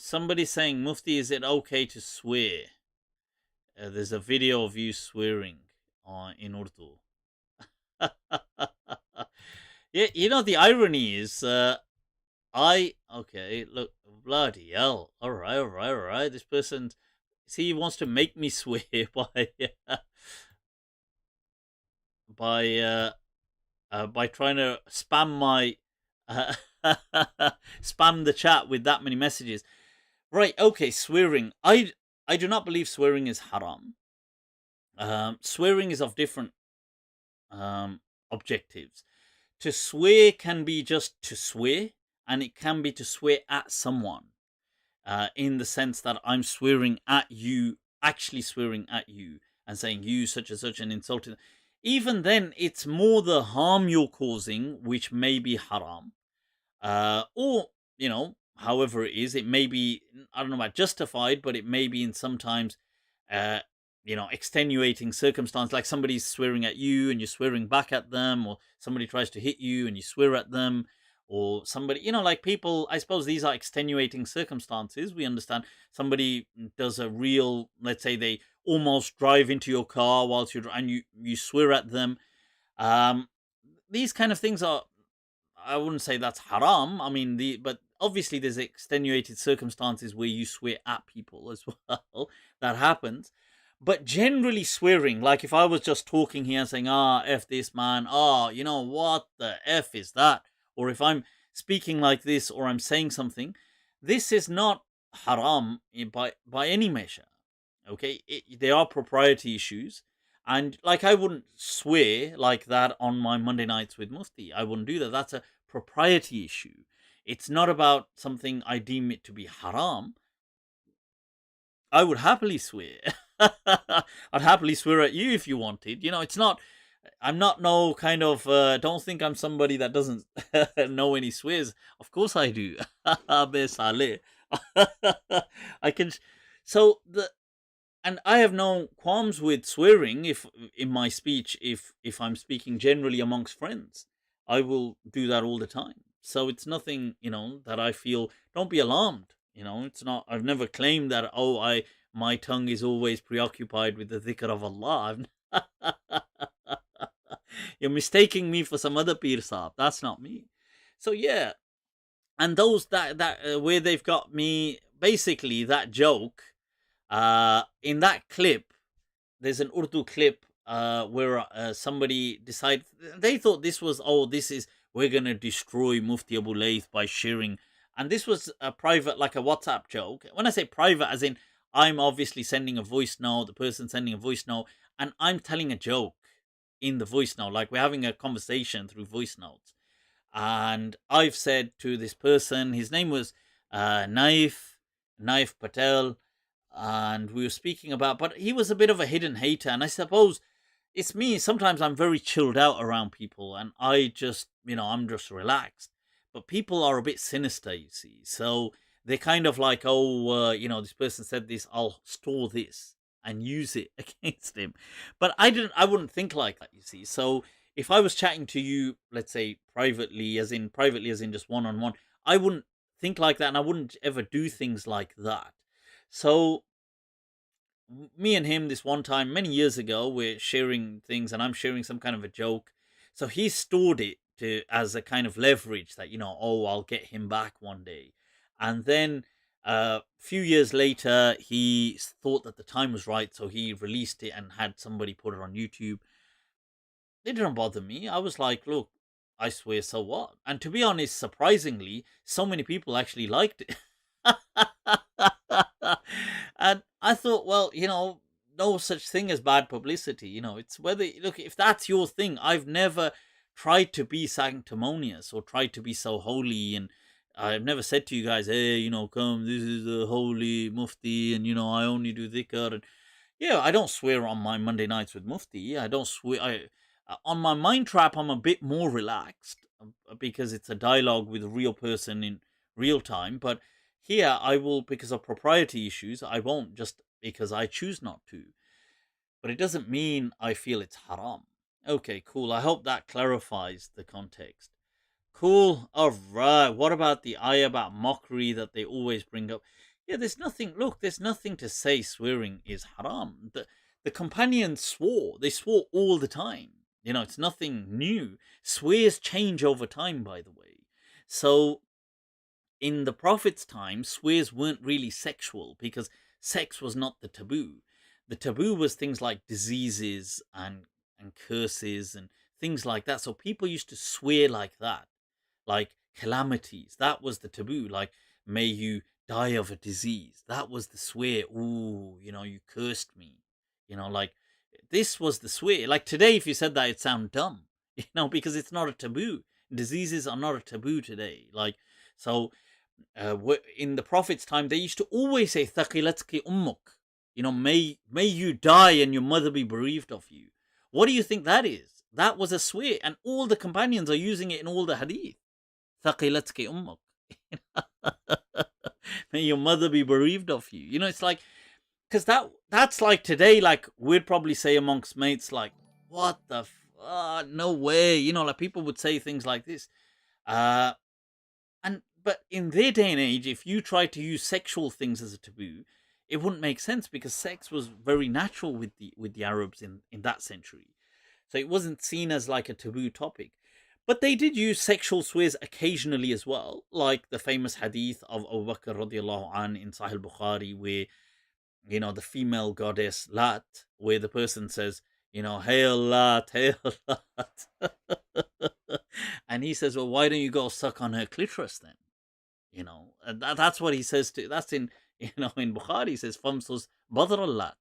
Somebody saying, Mufti, is it okay to swear? There's a video of you swearing in Urdu. Yeah, the irony is, okay, look, bloody hell. All right, all right, all right. This person, see, he wants to make me swear by, by trying to spam my, uh, spam the chat with that many messages. Right, okay, swearing. I do not believe swearing is haram. Swearing is of different um, objectives. To swear can be just to swear, and it can be to swear at someone, in the sense that I'm swearing at you, actually swearing at you, and saying you such and such and insulting. Even then, it's more the harm you're causing, which may be haram, or however it is, it may be, I don't know about justified, but it may be in sometimes, uh, extenuating circumstance, like somebody's swearing at you and you're swearing back at them, or somebody tries to hit you and you swear at them, or somebody, like people. I suppose these are extenuating circumstances. We understand somebody does a real, let's say they almost drive into your car whilst and you swear at them. Um, these kind of things are, I wouldn't say that's haram. I mean, but obviously there's extenuated circumstances where you swear at people as well. That happens. But generally swearing, like if I was just talking here and saying, F this man, what the F is that? Or if I'm speaking like this or I'm saying something, this is not haram by any measure. Okay, there are propriety issues, and like I wouldn't swear like that on my Monday nights with Mufti. I wouldn't do that. That's a propriety issue. It's not about something I deem it to be haram. I would happily swear. I'd happily swear at you if you wanted. It's not. I'm not no kind of. Don't think I'm somebody that doesn't know any swears. Of course I do. I can. So and I have no qualms with swearing if in my speech, if I'm speaking generally amongst friends. I will do that all the time. So it's nothing, that I feel. Don't be alarmed. It's not. I've never claimed that. Oh, my tongue is always preoccupied with the dhikr of Allah. You're mistaking me for some other Pir Saab. That's not me. So yeah, and those that where they've got me, basically that joke. In that clip, there's an Urdu clip where somebody decided, they thought this was, we're gonna destroy Mufti Abu Layth by sharing, and this was a private, like a WhatsApp joke. When I say private, as in I'm obviously sending a voice note, the person sending a voice note, and I'm telling a joke in the voice note, like we're having a conversation through voice notes. And I've said to this person, his name was Naif Patel, and we were speaking about, but he was a bit of a hidden hater, and I suppose it's me. Sometimes I'm very chilled out around people, and I just, I'm just relaxed. But people are a bit sinister, you see. So they're kind of like, this person said this, I'll store this and use it against him. But I wouldn't think like that, you see. So if I was chatting to you, let's say privately, as in just one on one, I wouldn't think like that, and I wouldn't ever do things like that. So me and him, this one time many years ago, we're sharing things and I'm sharing some kind of a joke. So he stored it to as a kind of leverage that, I'll get him back one day. And then a few years later, he thought that the time was right, so he released it and had somebody put it on YouTube. It didn't bother me. I was like, look, I swear, so what? And to be honest, surprisingly, so many people actually liked it. And I thought, well, no such thing as bad publicity. It's whether, look, if that's your thing. I've never tried to be sanctimonious or tried to be so holy, and I've never said to you guys, hey, come, this is a holy Mufti, and I only do dhikr. And yeah, I don't swear on my Monday nights with Mufti. I don't swear. On my Mind Trap, I'm a bit more relaxed, because it's a dialogue with a real person in real time. But here, I will, because of propriety issues, I won't, just because I choose not to. But it doesn't mean I feel it's haram. Okay, cool. I hope that clarifies the context. Cool. All right. What about the ayah about mockery that they always bring up? Yeah, there's nothing. Look, there's nothing to say swearing is haram. The companions swore. They swore all the time. It's nothing new. Swears change over time, by the way. So in the Prophet's time, swears weren't really sexual because sex was not the taboo. The taboo was things like diseases and curses and things like that. So people used to swear like that, like calamities. That was the taboo. Like, may you die of a disease. That was the swear. Ooh, you cursed me. Like this was the swear. Like today, if you said that, it sound dumb. Because it's not a taboo. Diseases are not a taboo today. Like so, in the Prophet's time, they used to always say "Thaqilatki ummuk." May you die and your mother be bereaved of you. What do you think that is? That was a swear, and all the companions are using it in all the hadith. Thaqilatki ummuk. May your mother be bereaved of you. It's like, because that's like today, like we'd probably say amongst mates, like, what the no way. Like people would say things like this. But in their day and age, if you tried to use sexual things as a taboo, it wouldn't make sense because sex was very natural with the Arabs in that century. So it wasn't seen as like a taboo topic. But they did use sexual swears occasionally as well, like the famous hadith of Abu Bakr radiallahu an in Sahih Bukhari, where the female goddess Lat, where the person says, hail Lat, hail Lat. And he says, well, why don't you go suck on her clitoris then? And that's what he says to. That's in Bukhari. He says, "Famsus badr lat."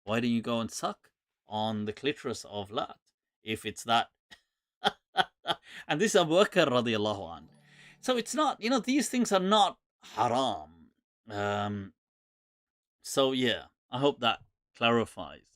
Why don't you go and suck on the clitoris of Lat if it's that? And this is Abu Bakr radiallahu an. So it's not. These things are not haram. So yeah, I hope that clarifies.